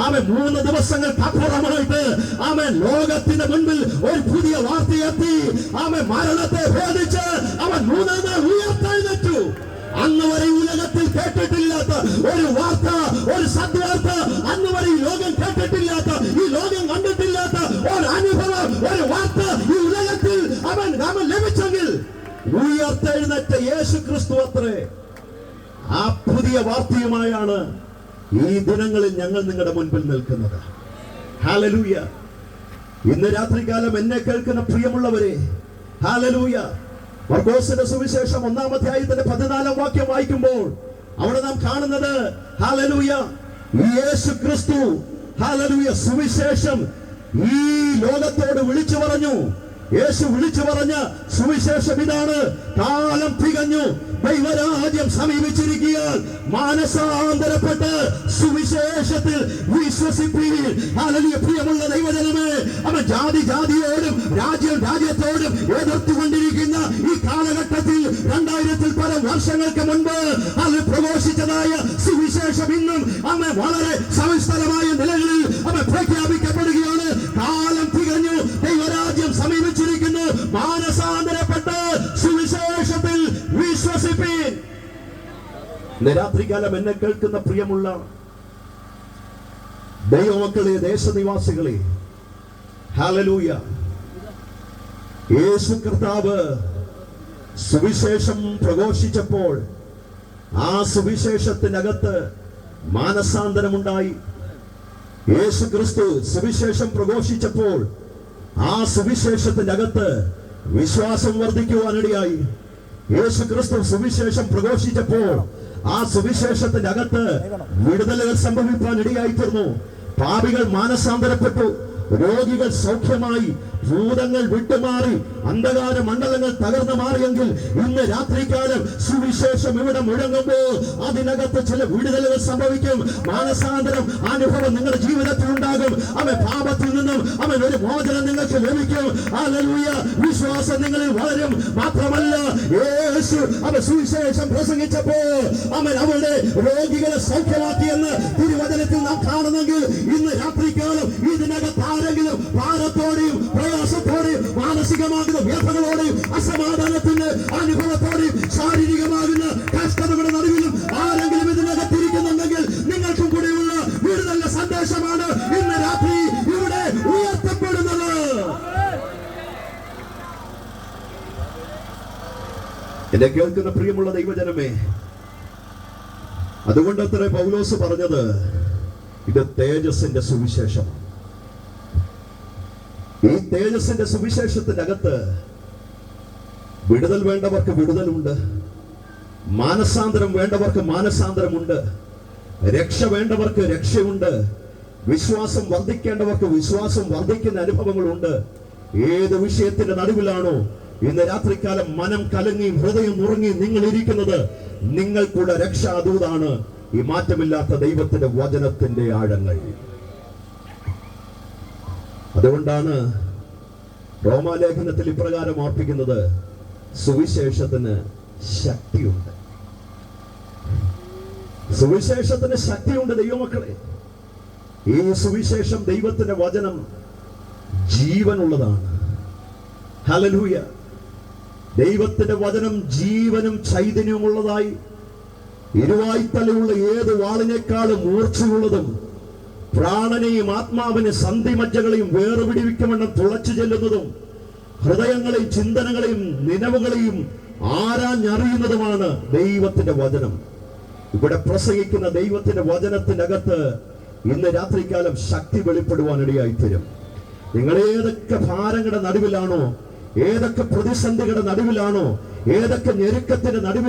അവൻ 3 ദിവസങ്ങൾക്ക് അപ്പുറമായിട്ട് അവൻ ലോകത്തിന്റെ മുൻപിൽ ഒരു പുതിയ വാർത്തയെത്തി. അവൻ മരണത്തെ ഭേദിച്ച് അവൻ 3 നാൾ ഉയർത്തെഴുന്നേറ്റു. അന്ന് വരെ ഉലകത്തിൽ കേട്ടിട്ടില്ലാത്ത ഒരു വാർത്ത, ഒരു സദ്വാർത്ത, അന്ന് വരെ ഈ ലോകം കേട്ടിട്ടില്ലാത്ത, ഈ ലോകം കണ്ടിട്ടില്ലാത്ത ഒരു അനുഭവം, ഒരു വാർത്ത ഈ ഉലകത്തിൽ അവൻ ലഭിച്ചെങ്കിൽ ഉയർത്തെഴുന്നേറ്റ യേശു ക്രിസ്തു അത്രേ. ആ പുതിയ വാർത്തയുമായാണ് ഈ ദിനങ്ങളിൽ ഞങ്ങൾ നിങ്ങളുടെ മുൻപിൽ നിൽക്കുന്നത്. ഹല്ലേലൂയ. ഇന്ന് രാത്രികാലം എന്നെ കേൾക്കുന്ന പ്രിയമുള്ളവരെ, ഹല്ലേലൂയ, മർക്കോസിന്റെ സുവിശേഷം 1-ാം അധ്യായത്തിന്റെ 14-ാം വാക്യം വായിക്കുമ്പോൾ അവിടെ നാം കാണുന്നത്, ഹല്ലേലൂയ, യേശു ക്രിസ്തു, ഹല്ലേലൂയ, സുവിശേഷം ഈ ലോകത്തോട് വിളിച്ചു പറഞ്ഞു. യേശു വിളിച്ചു പറഞ്ഞ സുവിശേഷം ഇതാണ്: കാലം തികഞ്ഞു, ദൈവരാജ്യം സമീപിച്ചിരിക്കുകയാൽ മാനസാന്തരപ്പെട്ട് സുവിശേഷത്തിൽ വിശ്വസിപ്പീൻ. ഹല്ലേലൂയ. പ്രിയമുള്ള ദൈവജനമേ, അവൻ ജാതി ജാതിയോടും രാജ്യം രാജ്യത്തോടും എതിർത്തുകൊണ്ടിരിക്കുന്ന ഈ കാലഘട്ടത്തിൽ 2000-ൽ പരം വർഷങ്ങൾക്ക് മുൻപ് അത് പ്രഘോഷിച്ചതായ സുവിശേഷം ഇന്നും അവൻ വളരെ സവിസ്തരമായ നിലകളിൽ അവൻ പ്രഖ്യാപിക്കപ്പെടുകയാണ്. കാലം തികഞ്ഞു, ദൈവരാജ്യം സമീപിച്ചിരിക്കുന്നു, മാനസാന്തരപ്പെട്ട് സുവിശേഷത്തിൽ വിശ്വസിപ്പീൻ. രാത്രികാലം എന്നെ കേൾക്കുന്ന പ്രിയമുള്ള ദൈവമക്കളെ, ദേശനിവാസികളെ, ഹല്ലേലൂയ, യേശു കർത്താവ് സുവിശേഷം പ്രഘോഷിച്ചപ്പോൾ ആ സുവിശേഷത്തിനകത്ത് മാനസാന്തരമുണ്ടായി. യേശു ക്രിസ്തു സുവിശേഷം പ്രഘോഷിച്ചപ്പോൾ ആ സുവിശേഷത്തിനകത്ത് വിശ്വാസം വർദ്ധിക്കുവാനിടയായി. യേശു ക്രിസ്തു സുവിശേഷം പ്രഘോഷിച്ചപ്പോൾ ആ സുവിശേഷത്തിന്റെ അകത്ത് വിടുതലുകൾ സംഭവിക്കാൻ ഇടയായി തീർന്നു. പാപികൾ മാനസാന്തരപ്പെട്ടു, രോഗികൾ സൗഖ്യമായി, ഭൂതങ്ങൾ വിട്ടുമാറി, അന്ധകാര മണ്ഡലങ്ങൾ തകർന്നു മാറിയെങ്കിൽ ഇന്ന് രാത്രികാലം സുവിശേഷം ഇവിടെ മുഴങ്ങുമ്പോൾ അതിനകത്ത് ചില വിടുതലുകൾ സംഭവിക്കും. മാനസാന്തരം അനുഭവം നിങ്ങളുടെ ജീവിതത്തിൽ ഉണ്ടാകും. അവൻ പാപത്തിൽ നിന്നും അവൻ ഒരു മോചനം നിങ്ങൾക്ക് ലഭിക്കും. ഹല്ലേലൂയ. വിശ്വാസം നിങ്ങളിൽ വളരും. മാത്രമല്ല, യേശു അവൻ സുവിശേഷം പ്രസംഗിച്ചപ്പോൾ അവൻ അവരുടെ രോഗികളെ സൗഖ്യമാക്കിയെന്ന് തിരുവചനത്തിൽ നാം കാണുന്നെങ്കിൽ ഇന്ന് രാത്രികാലം ഇതിനകത്ത് ആരെങ്കിലും ഭാരത്തോടെയും പ്രയാസത്തോടെയും മാനസികമാകുന്ന വ്യഥകളോടെയും അസമാധാനത്തിന്റെ അനുഭവത്തോടെയും ശാരീരികമാകുന്ന കഷ്ടതകളുടെ നടുവിലും ആരെങ്കിലും ഇതിനകത്തിരിക്കുന്നുണ്ടെങ്കിൽ നിങ്ങൾക്കും കൂടെയുള്ള വിടുതൽ സന്ദേശമാണ് ഇന്ന് രാത്രി ഇവിടെ ഉയർത്തപ്പെടുന്നത്. എന്നെ കേൾക്കുന്ന പ്രിയമുള്ള ദൈവജനമേ, അതുകൊണ്ട് അത്ര പൗലോസ് പറഞ്ഞത് ഇത് തേജസ്സിന്റെ സുവിശേഷമാണ്. ഈ തേജസ്സിന്റെ സുവിശേഷത്തിന്റെ അകത്ത് വിടുതൽ വേണ്ടവർക്ക് വിടുതലുണ്ട്, മാനസാന്തരം വേണ്ടവർക്ക് മാനസാന്തരമുണ്ട്, രക്ഷ വേണ്ടവർക്ക് രക്ഷയുണ്ട്, വിശ്വാസം വർദ്ധിക്കേണ്ടവർക്ക് വിശ്വാസം വർദ്ധിക്കുന്ന അനുഭവങ്ങളുണ്ട്. ഏത് വിഷയത്തിന്റെ നടുവിലാണോ ഇന്ന് രാത്രികാലം മനം കലങ്ങി ഹൃദയം ഉറങ്ങി നിങ്ങൾ ഇരിക്കുന്നത്, നിങ്ങൾക്കുള്ള രക്ഷ അതൂതാണ് ഈ മാറ്റമില്ലാത്ത ദൈവത്തിന്റെ വചനത്തിന്റെ ആഴങ്ങൾ. അതുകൊണ്ടാണ് റോമാലേഖനത്തിൽ ഇപ്രകാരം ഓർപ്പിക്കുന്നത്: സുവിശേഷത്തിന് ശക്തിയുണ്ട്. സുവിശേഷത്തിന് ശക്തിയുണ്ട് ദൈവമക്കളെ. ഈ സുവിശേഷം, ദൈവത്തിന്റെ വചനം ജീവനുള്ളതാണ്. ഹല്ലേലൂയ. ദൈവത്തിന്റെ വചനം ജീവനും ചൈതന്യമുള്ളതായി, ഇരുവായ്ത്തലയുള്ള ഏത് വാളിനേക്കാളും മൂർച്ചയുള്ളതും, പ്രാണനെയും ആത്മാവിനെ സന്ധിമജ്ജകളെയും വേർപിടിവിക്കുമെണ്ണം തുളച്ചു ചെല്ലുന്നതും, ഹൃദയങ്ങളെയും ചിന്തനങ്ങളെയും നിലവുകളെയും ആരാഞ്ഞറിയുന്നതുമാണ് ദൈവത്തിന്റെ വചനം. ഇവിടെ പ്രസംഗിക്കുന്ന ദൈവത്തിന്റെ വചനത്തിനകത്ത് ഇന്ന് രാത്രികാലം ശക്തി വെളിപ്പെടുവാനിടയായി തീരും. നിങ്ങൾ ഏതൊക്കെ ഭാരങ്ങളുടെ നടുവിലാണോ, ഏതൊക്കെ പ്രതിസന്ധികളുടെ നടുവിലാണോ, ഏതൊക്കെ ഞെരുക്കത്തിന്റെ നടുവിൽ